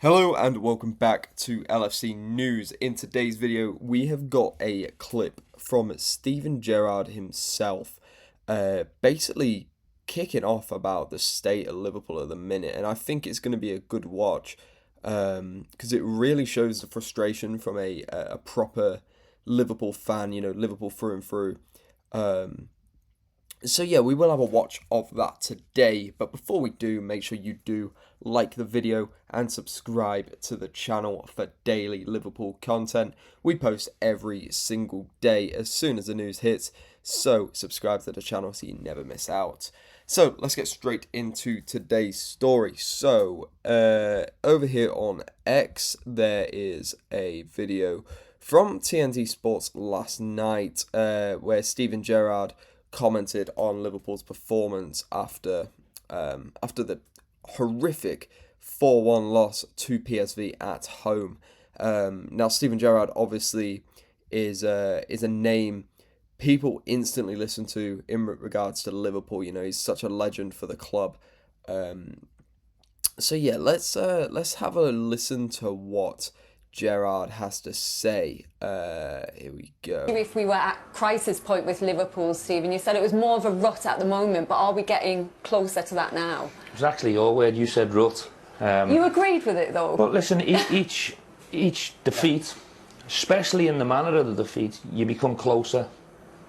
Hello and welcome back to LFC News. In today's video, we have got a clip from Steven Gerrard himself, basically kicking off about the state of Liverpool at the minute, and I think it's going to be a good watch because it really shows the frustration from a proper Liverpool fan, Liverpool through and through. So yeah, we will have a watch of that today, but before we do, make sure you do like the video and subscribe to the channel for daily Liverpool content. We post every single day as soon as the news hits, so subscribe to the channel so you never miss out. So let's get straight into today's story. So over here on X, there is a video from TNT Sports last night where Steven Gerrard commented on Liverpool's performance after the horrific 4-1 loss to PSV at home. Now, Steven Gerrard obviously is a name people instantly listen to in regards to Liverpool. He's such a legend for the club. So yeah, let's have a listen to what Gerrard has to say. Here we go. If we were at crisis point with Liverpool, Stephen, you said it was more of a rut at the moment, but are we getting closer to that now? It was actually your word. You said rut. You agreed with it though. But listen, each defeat, especially in the manner of the defeat, you become closer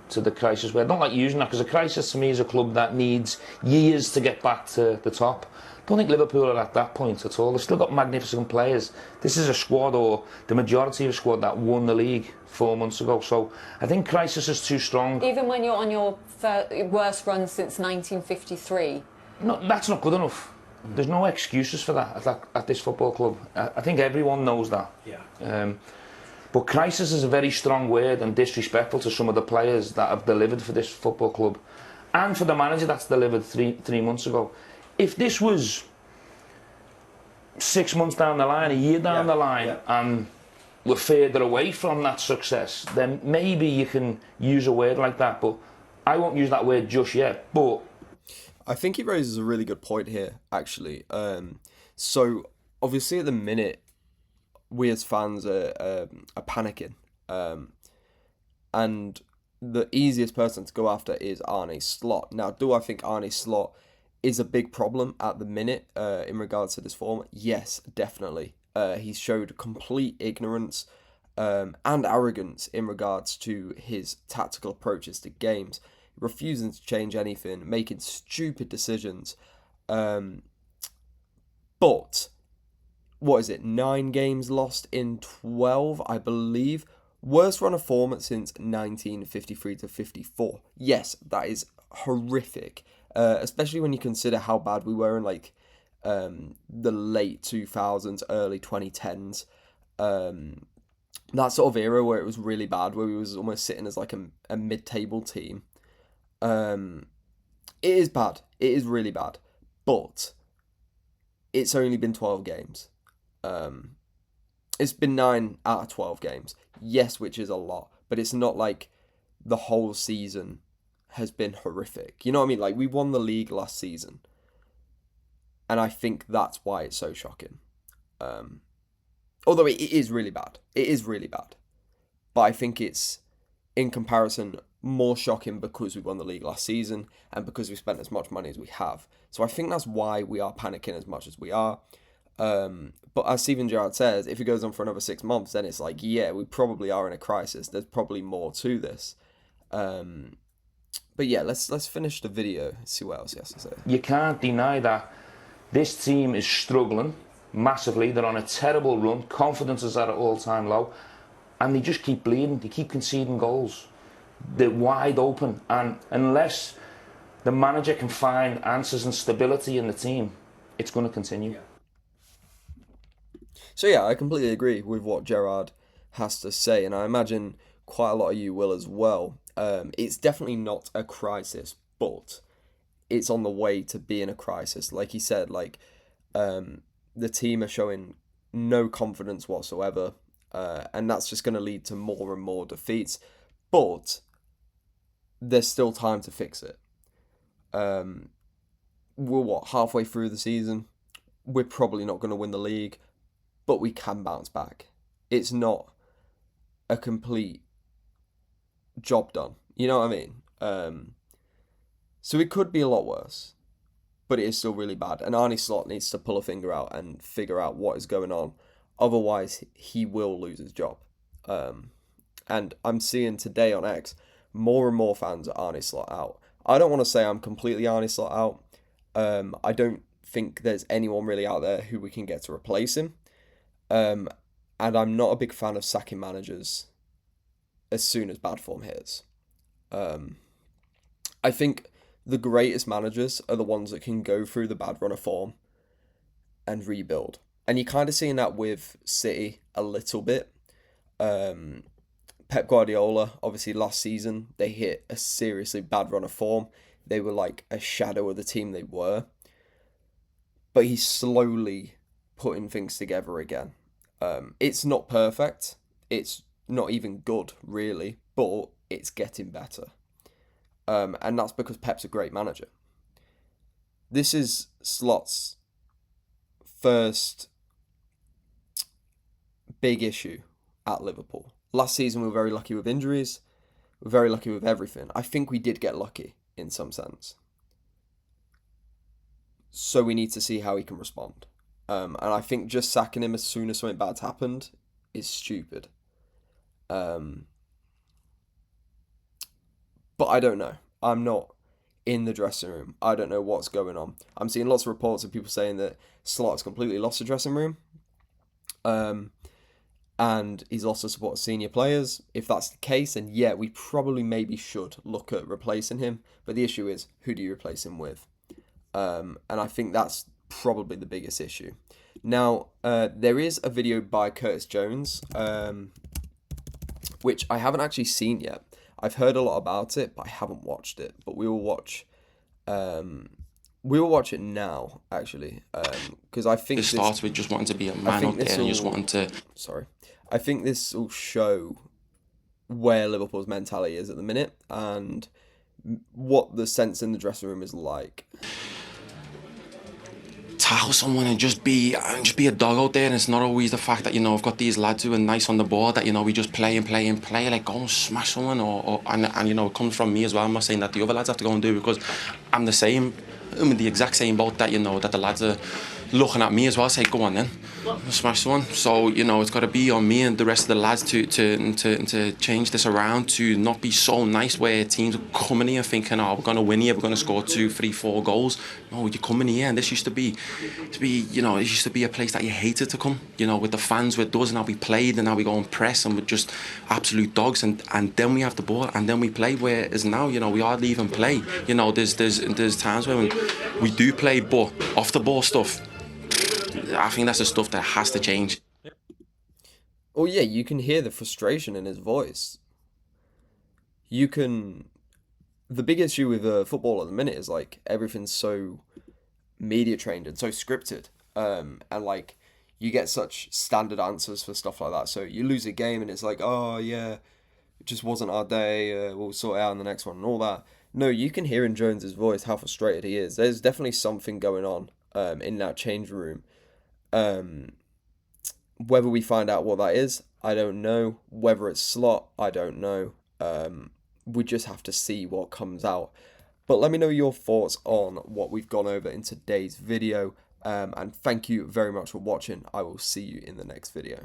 to the crisis. Where I don't like using that because a crisis to me is a club that needs years to get back to the top. I don't think Liverpool are at that point at all. They've still got magnificent players. This is a squad, or the majority of a squad, that won the league 4 months ago. So I think crisis is too strong. Even when you're on your worst run since 1953? No, that's not good enough. There's no excuses for that at this football club. I think everyone knows that. Yeah. But crisis is a very strong word and disrespectful to some of the players that have delivered for this football club and for the manager that's delivered three months ago. If this was 6 months down the line, a year down the line, and we're further away from that success, then maybe you can use a word like that. But I won't use that word just yet. But I think he raises a really good point here, actually. So obviously at the minute, we as fans are panicking, and the easiest person to go after is Arne Slot. Now, do I think Arne Slot is a big problem at the minute in regards to this form? Yes, definitely. He's showed complete ignorance and arrogance in regards to his tactical approaches to games, refusing to change anything, making stupid decisions. But what is it? 9 games lost in 12, I believe. Worst run of form since 1953 to 54. Yes, that is horrific. Especially when you consider how bad we were in the late 2000s, early 2010s. That sort of era where it was really bad, where we was almost sitting as like a mid-table team. It is bad. It is really bad. But it's only been 12 games. It's been 9 out of 12 games. Yes, which is a lot. But it's not like the whole season has been horrific. You know what I mean? Like, we won the league last season. And I think that's why it's so shocking. Although it is really bad. It is really bad. But I think it's, in comparison, more shocking because we won the league last season and because we spent as much money as we have. So I think that's why we are panicking as much as we are. But as Steven Gerrard says, if it goes on for another 6 months, then it's like, yeah, we probably are in a crisis. There's probably more to this. But yeah, let's finish the video, see what else he has to say. You can't deny that this team is struggling massively. They're on a terrible run. Confidence is at an all-time low. And they just keep bleeding. They keep conceding goals. They're wide open. And unless the manager can find answers and stability in the team, it's going to continue. Yeah. So yeah, I completely agree with what Gerrard has to say. And I imagine quite a lot of you will as well. It's definitely not a crisis, but it's on the way to being a crisis. Like he said, the team are showing no confidence whatsoever, and that's just going to lead to more and more defeats. But there's still time to fix it. We're halfway through the season. We're probably not going to win the league, but we can bounce back. It's not a complete job done. You know what I mean? So it could be a lot worse, but it is still really bad. And Arne Slot needs to pull a finger out and figure out what is going on. Otherwise, he will lose his job. And I'm seeing today on X, more and more fans are Arne Slot out. I don't want to say I'm completely Arne Slot out. I don't think there's anyone really out there who we can get to replace him. And I'm not a big fan of sacking managers as soon as bad form hits. I think the greatest managers are the ones that can go through the bad run of form and rebuild. And you're kind of seeing that with City a little bit. Pep Guardiola, obviously last season, they hit a seriously bad run of form. They were like a shadow of the team they were. But he's slowly putting things together again. It's not perfect. It's not even good, really. But it's getting better. And that's because Pep's a great manager. This is Slot's first big issue at Liverpool. Last season we were very lucky with injuries. We're very lucky with everything. I think we did get lucky in some sense. So we need to see how he can respond. And I think just sacking him as soon as something bad's happened is stupid. But I don't know. I'm not in the dressing room. I don't know what's going on. I'm seeing lots of reports of people saying that Slot's completely lost the dressing room. And he's lost the support of senior players. If that's the case, then yeah, we probably maybe should look at replacing him. But the issue is, who do you replace him with? And I think that's probably the biggest issue. Now, there is a video by Curtis Jones, which I haven't actually seen yet. I've heard a lot about it, but I haven't watched it. But we will watch it now, actually, because I think it starts with just wanting to be a man up there and just wanting to. Sorry, I think this will show where Liverpool's mentality is at the minute and what the sense in the dressing room is like. Tackle someone and just be a dog out there, and it's not always the fact that I've got these lads who are nice on the ball that we just play like go and smash someone and it comes from me as well. I'm not saying that the other lads have to go and do it, because I'm the same. I'm in the exact same boat that that the lads are looking at me as well, say go on then, smash someone. So it's got to be on me and the rest of the lads to change this around, to not be so nice where teams are coming here thinking, oh, we're going to win here, we're going to score 2, 3, 4 goals. No, you're coming here, and this used to be it used to be a place that you hated to come, with the fans with us, and how we played and how we go and press and we're just absolute dogs, and then we have the ball and then we play, whereas now we hardly even play. There's times when we do play, but off the ball stuff, I think that's the stuff that has to change. Oh yeah, you can hear the frustration in his voice. The big issue with football at the minute is like everything's so media trained and so scripted, and like you get such standard answers for stuff like that. So you lose a game and it's like, oh yeah, it just wasn't our day. We'll sort it out in the next one and all that. No, you can hear in Jones's voice how frustrated he is. There's definitely something going on in that change room. Whether we find out what that is, I don't know. Whether it's Slot, I don't know. We just have to see what comes out. But let me know your thoughts on what we've gone over in today's video. And thank you very much for watching. I will see you in the next video.